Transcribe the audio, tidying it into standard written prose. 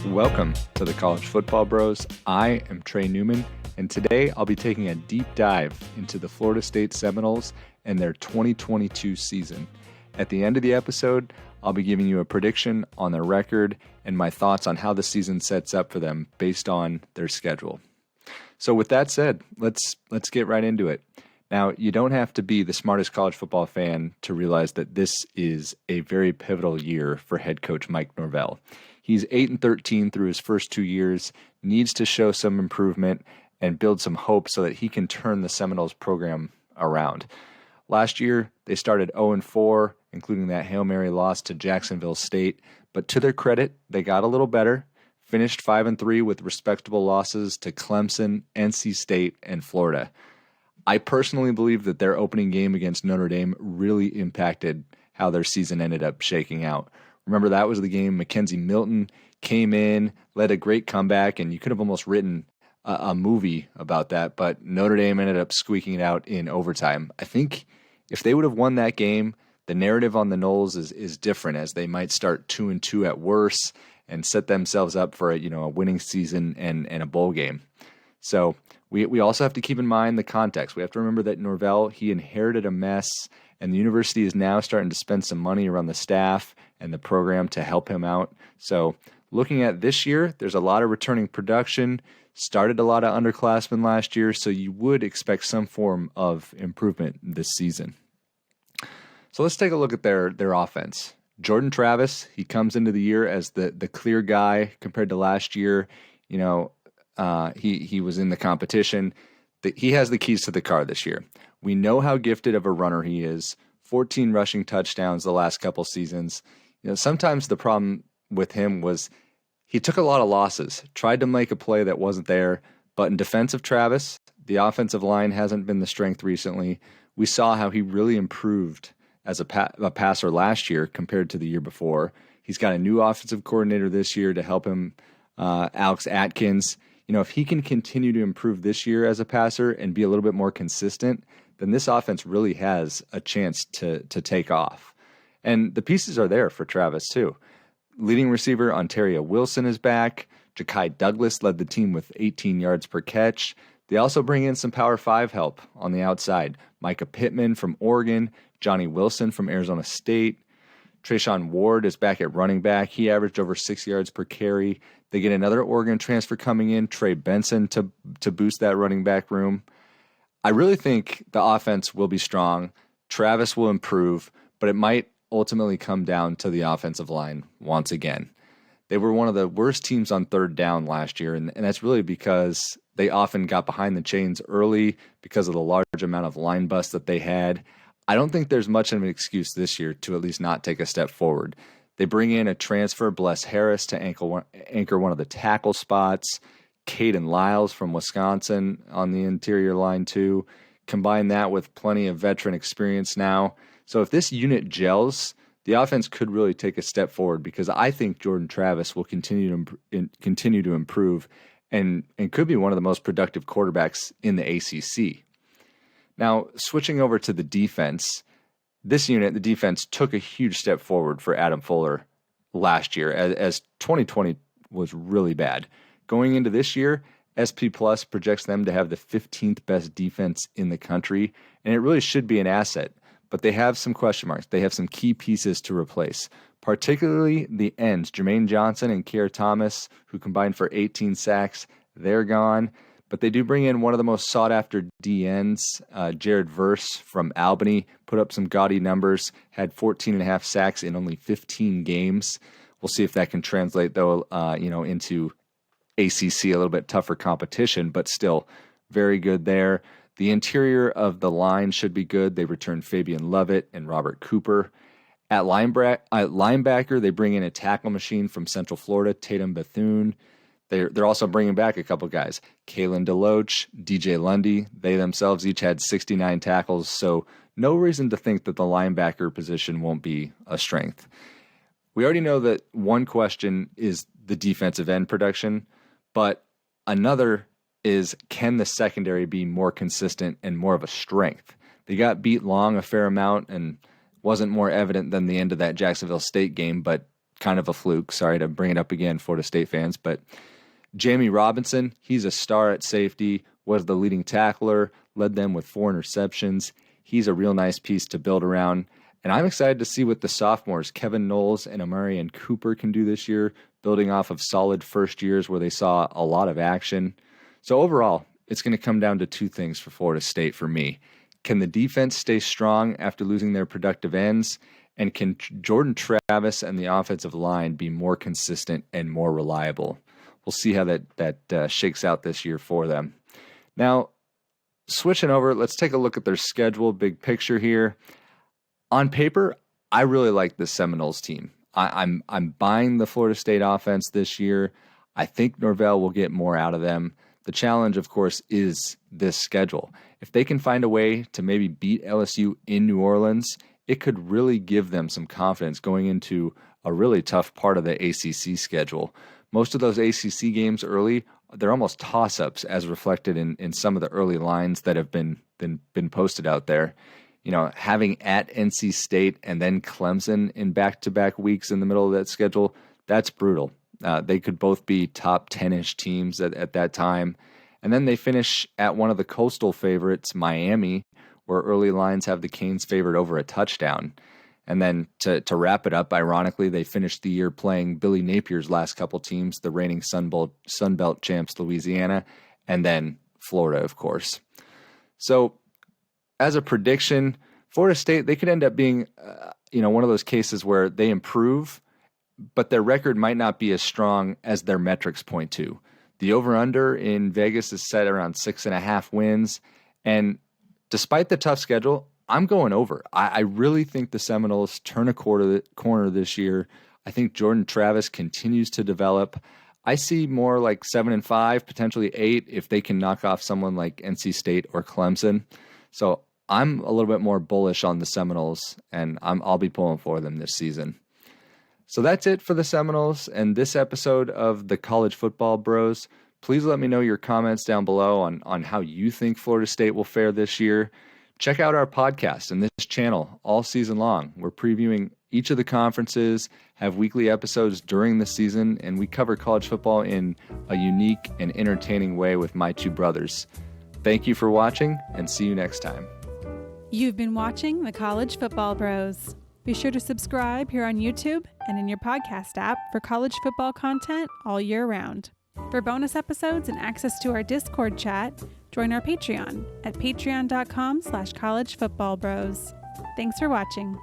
Welcome to the College Football Bros. I am Trey Newman, and today I'll be taking a deep dive into the Florida State Seminoles and their 2022 season. At the end of the episode, I'll be giving you a prediction on their record and my thoughts on how the season sets up for them based on their schedule. So with that said, let's get right into it. Now, you don't have to be the smartest college football fan to realize that this is a very pivotal year for head coach Mike Norvell. He's 8-13 through his first 2 years, needs to show some improvement and build some hope so that he can turn the Seminoles program around. Last year, they started 0-4, including that Hail Mary loss to Jacksonville State, but to their credit, they got a little better, finished 5-3 with respectable losses to Clemson, NC State, and Florida. I personally believe that their opening game against Notre Dame really impacted how their season ended up shaking out. Remember, that was the game Mackenzie Milton came in, led a great comeback, and you could have almost written a movie about that, but Notre Dame ended up squeaking it out in overtime. I think if they would have won that game, the narrative on the Noles is different, as they might start 2-2 at worst and set themselves up for a winning season and a bowl game. So we also have to keep in mind the context. We have to remember that Norvell, he inherited a mess, and the university is now starting to spend some money around the staff and the program to help him out. So looking at this year, there's a lot of returning production, started a lot of underclassmen last year, so you would expect some form of improvement this season. So let's take a look at their offense. Jordan Travis, he comes into the year as the clear guy compared to last year. He was in the competition. He has the keys to the car this year. We know how gifted of a runner he is. 14 rushing touchdowns the last couple seasons. Sometimes the problem with him was he took a lot of losses, tried to make a play that wasn't there, but in defense of Travis, the offensive line hasn't been the strength recently. We saw how he really improved as a passer last year compared to the year before. He's got a new offensive coordinator this year to help him, Alex Atkins. If he can continue to improve this year as a passer and be a little bit more consistent, then this offense really has a chance to take off. And the pieces are there for Travis too. Leading receiver Ontario Wilson is back. Ja'Kai Douglas led the team with 18 yards per catch. They also bring in some Power 5 help on the outside. Micah Pittman from Oregon, Johnny Wilson from Arizona State. Treshaun Ward is back at running back. He averaged over 6 yards per carry. They get another Oregon transfer coming in, Trey Benson, to boost that running back room. I really think the offense will be strong. Travis will improve, but it might ultimately come down to the offensive line once again. They were one of the worst teams on third down last year, and that's really because they often got behind the chains early because of the large amount of line busts that they had. I don't think there's much of an excuse this year to at least not take a step forward. They bring in a transfer, Bless Harris, to anchor one of the tackle spots. Caden Lyles from Wisconsin on the interior line too. Combine that with plenty of veteran experience now. So if this unit gels, the offense could really take a step forward, because I think Jordan Travis will continue to improve and could be one of the most productive quarterbacks in the ACC. Now, switching over to the defense, this unit, the defense, took a huge step forward for Adam Fuller last year, as 2020 was really bad. Going into this year, SP Plus projects them to have the 15th best defense in the country, and it really should be an asset. But they have some question marks. They have some key pieces to replace, particularly the ends. Jermaine Johnson and Keir Thomas, who combined for 18 sacks, they're gone. But they do bring in one of the most sought-after DNs, Jared Verse from Albany, put up some gaudy numbers, had 14.5 sacks in only 15 games. We'll see if that can translate, though, into ACC, a little bit tougher competition, but still very good there. The interior of the line should be good. They return Fabian Lovett and Robert Cooper. At linebacker, they bring in a tackle machine from Central Florida, Tatum Bethune. They're also bringing back a couple guys, Kalen DeLoach, DJ Lundy. They themselves each had 69 tackles, so no reason to think that the linebacker position won't be a strength. We already know that one question is the defensive end production, but another is, can the secondary be more consistent and more of a strength? They got beat long a fair amount and wasn't more evident than the end of that Jacksonville State game, but kind of a fluke. Sorry to bring it up again, Florida State fans, but Jamie Robinson, he's a star at safety, was the leading tackler, led them with 4 interceptions. He's a real nice piece to build around. And I'm excited to see what the sophomores, Kevin Knowles and Amarian Cooper, can do this year, building off of solid first years where they saw a lot of action. So overall, it's going to come down to 2 things for Florida State for me. Can the defense stay strong after losing their productive ends? And can Jordan Travis and the offensive line be more consistent and more reliable? We'll see how that shakes out this year for them. Now, switching over, let's take a look at their schedule, big picture here. On paper, I really like the Seminoles team. I'm buying the Florida State offense this year. I think Norvell will get more out of them. The challenge, of course, is this schedule. If they can find a way to maybe beat LSU in New Orleans, it could really give them some confidence going into a really tough part of the ACC schedule. Most of those ACC games early, they're almost toss-ups as reflected in some of the early lines that have been posted out there. You know, having at NC State and then Clemson in back-to-back weeks in the middle of that schedule, that's brutal. They could both be top 10-ish teams at that time. And then they finish at one of the coastal favorites, Miami, where early lines have the Canes favored over a touchdown. And then to wrap it up, ironically, they finished the year playing Billy Napier's last couple teams, the reigning Sun Belt champs, Louisiana, and then Florida, of course. So as a prediction, Florida State, they could end up being one of those cases where they improve, but their record might not be as strong as their metrics point to. The over-under in Vegas is set around 6.5 wins, and despite the tough schedule, I'm going over. I really think the Seminoles turn a corner this year. I think Jordan Travis continues to develop. I see more like 7-5, potentially 8, if they can knock off someone like NC State or Clemson. So I'm a little bit more bullish on the Seminoles, and I'll be pulling for them this season. So that's it for the Seminoles and this episode of the College Football Bros. Please let me know your comments down below on how you think Florida State will fare this year. Check out our podcast and this channel all season long. We're previewing each of the conferences, have weekly episodes during the season, and we cover college football in a unique and entertaining way with my 2 brothers. Thank you for watching, and see you next time. You've been watching the College Football Bros. Be sure to subscribe here on YouTube and in your podcast app for college football content all year round. For bonus episodes and access to our Discord chat, join our Patreon at patreon.com/collegefootballbros. Thanks for watching.